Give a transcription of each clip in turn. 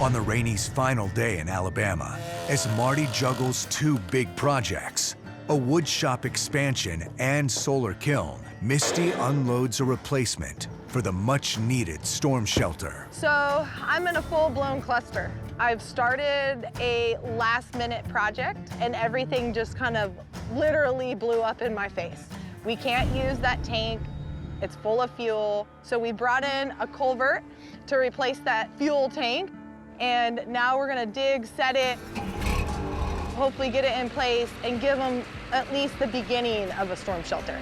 On the Raney's final day in Alabama, as Marty juggles two big projects, a wood shop expansion and solar kiln, Misty unloads a replacement for the much-needed storm shelter. So I'm in a full-blown cluster. I've started a last-minute project, and everything just kind of literally blew up in my face. We can't use that tank. It's full of fuel. So we brought in a culvert to replace that fuel tank, and now we're gonna dig, set it, hopefully get it in place, and give them at least the beginning of a storm shelter.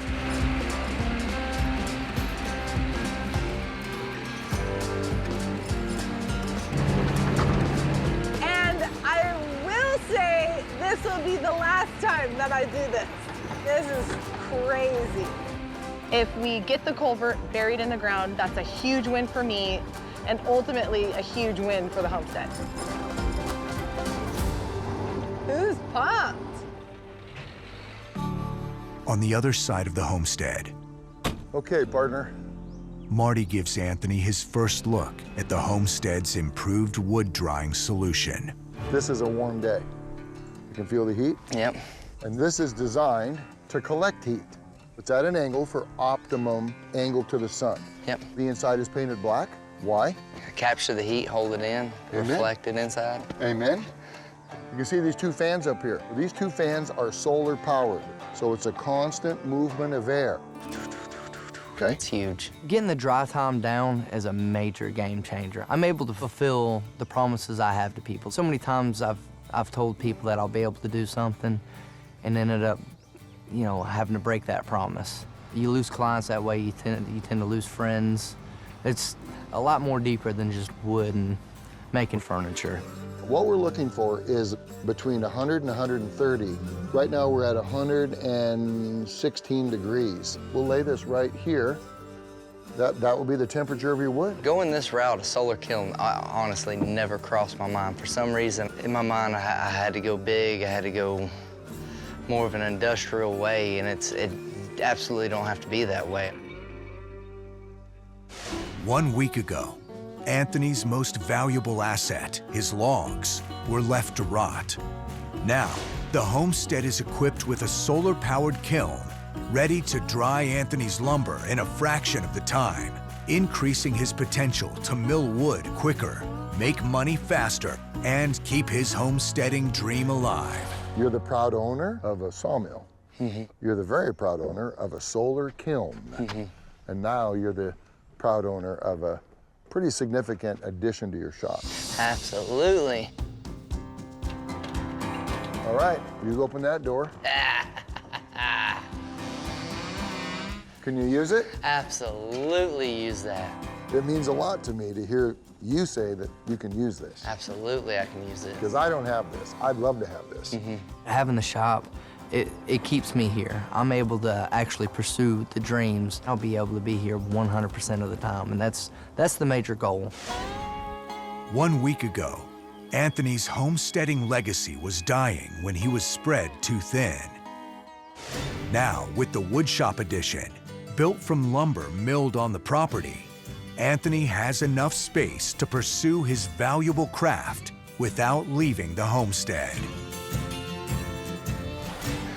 And I will say this will be the last time that I do this. This is crazy. If we get the culvert buried in the ground, that's a huge win for me, and ultimately a huge win for the homestead. Who's pumped? On the other side of the homestead, Okay, partner. Marty gives Anthony his first look at the homestead's improved wood drying solution. This is a warm day. You can feel the heat? Yep. And this is designed to collect heat. It's at an angle for optimum angle to the sun. Yep. The inside is painted black. Why? Capture the heat, hold it in, Amen. reflect it inside. Amen. You can see these two fans up here. These two fans are solar powered, so it's a constant movement of air. Okay? It's huge. Getting the dry time down is a major game changer. I'm able to fulfill the promises I have to people. So many times I've told people that I'll be able to do something and ended up, you know, having to break that promise. You lose clients that way, you tend to lose friends. It's a lot more deeper than just wood and making furniture. What we're looking for is between 100 and 130. Right now we're at 116 degrees. We'll lay this right here. That will be the temperature of your wood. Going this route, a solar kiln, honestly never crossed my mind. For some reason, in my mind, I had to go big, I had to go more of an industrial way, and it absolutely don't have to be that way. 1 week ago, Anthony's most valuable asset, his logs, were left to rot. Now, the homestead is equipped with a solar-powered kiln, ready to dry Anthony's lumber in a fraction of the time, increasing his potential to mill wood quicker, make money faster, and keep his homesteading dream alive. You're the proud owner of a sawmill. Mm-hmm. You're the very proud owner of a solar kiln. Mm-hmm. And now you're the proud owner of a pretty significant addition to your shop. Absolutely. All right, you open that door. Can you use it? Absolutely use that. It means a lot to me to hear you say that you can use this. Absolutely, I can use it. Because I don't have this. I'd love to have this. Mm-hmm. Having the shop, it keeps me here. I'm able to actually pursue the dreams. I'll be able to be here 100% of the time, and that's the major goal. 1 week ago, Anthony's homesteading legacy was dying when he was spread too thin. Now, with the woodshop addition, built from lumber milled on the property, Anthony has enough space to pursue his valuable craft without leaving the homestead.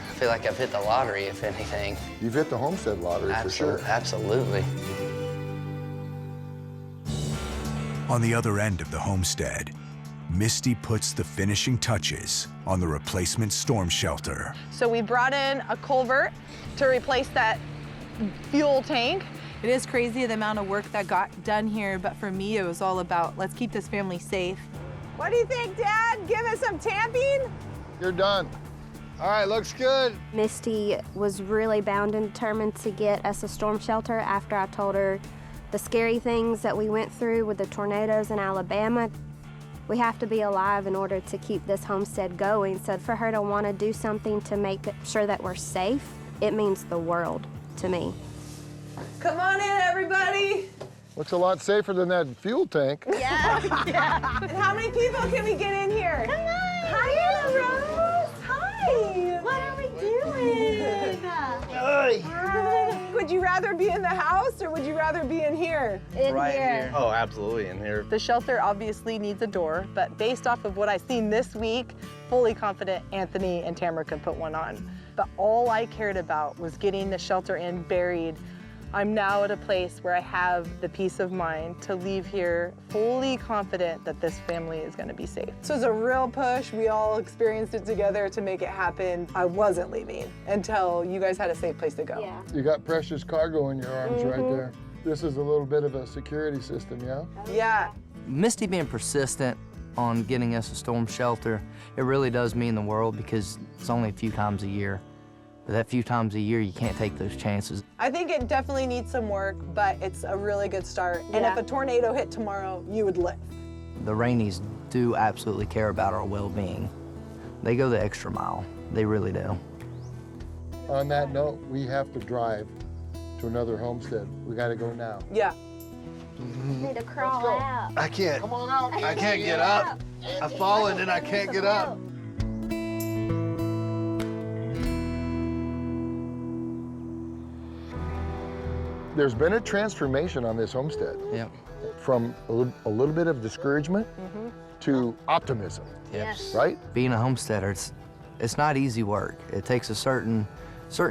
I feel like I've hit the lottery, if anything. You've hit the homestead lottery for sure. Absolutely. On the other end of the homestead, Misty puts the finishing touches on the replacement storm shelter. So we brought in a culvert to replace that fuel tank. It is crazy the amount of work that got done here, but for me, it was all about, let's keep this family safe. What do you think, Dad? Give us some tamping? You're done. All right, looks good. Misty was really bound and determined to get us a storm shelter after I told her the scary things that we went through with the tornadoes in Alabama. We have to be alive in order to keep this homestead going. So for her to want to do something to make sure that we're safe, it means the world to me. Come on in, everybody. Looks a lot safer than that fuel tank. Yeah. Yeah. And how many people can we get in here? Come on. Hi, Rose. Hi. What are we doing? Hi. would you rather be in the house or would you rather be in here? In Right here. here. Oh, absolutely in here. The shelter obviously needs a door, but based off of what I've seen this week, fully confident Anthony and Tamara could put one on. But all I cared about was getting the shelter in buried. I'm now at a place where I have the peace of mind to leave here fully confident that this family is gonna be safe. This was a real push. We all experienced it together to make it happen. I wasn't leaving until you guys had a safe place to go. Yeah. You got precious cargo in your arms right there. This is a little bit of a security system, yeah? Yeah. Misty being persistent on getting us a storm shelter, it really does mean the world because it's only a few times a year. But that few times a year, you can't take those chances. I think it definitely needs some work, but it's a really good start. And Yeah. if a tornado hit tomorrow, you would live. The Raneys do absolutely care about our well-being. They go the extra mile. They really do. On that note, we have to drive to another homestead. We gotta go now. Yeah. Need to crawl out. I can't. Come on out. I can't get up. I've fallen and I can't get up. There's been a transformation on this homestead Yep. from a little bit of discouragement to optimism, Yes. right? Being a homesteader, it's not easy work. It takes a certain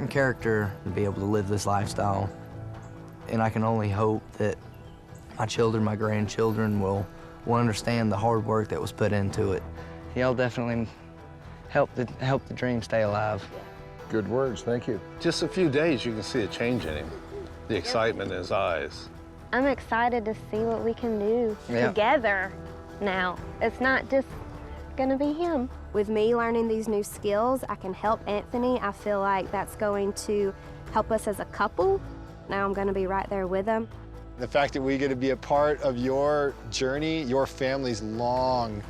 character to be able to live this lifestyle. And I can only hope that my children, my grandchildren will understand the hard work that was put into it. Y'all definitely help the dream stay alive. Good words, thank you. Just a few days, you can see a change in him. The excitement in his eyes. I'm excited to see what we can do Yeah. together now. It's not just gonna be him. With me learning these new skills, I can help Anthony. I feel like that's going to help us as a couple. Now I'm gonna be right there with him. The fact that we get to be a part of your journey, your family's long,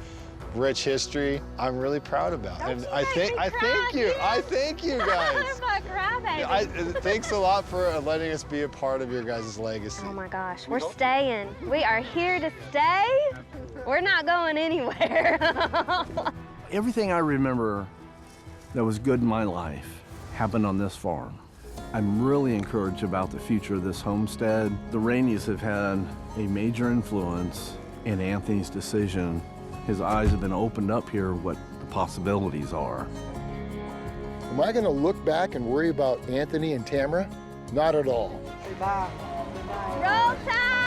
rich history, I'm really proud about. And I thank you. I thank you guys. I'm a crybaby. Thanks a lot for letting us be a part of your guys' legacy. Oh my gosh, we're staying. We are here to stay. We're not going anywhere. Everything I remember that was good in my life happened on this farm. I'm really encouraged about the future of this homestead. The Raneys have had a major influence in Anthony's decision. His eyes have been opened up here what the possibilities are. Am I gonna look back and worry about Anthony and Tamara? Not at all. Roll Tide!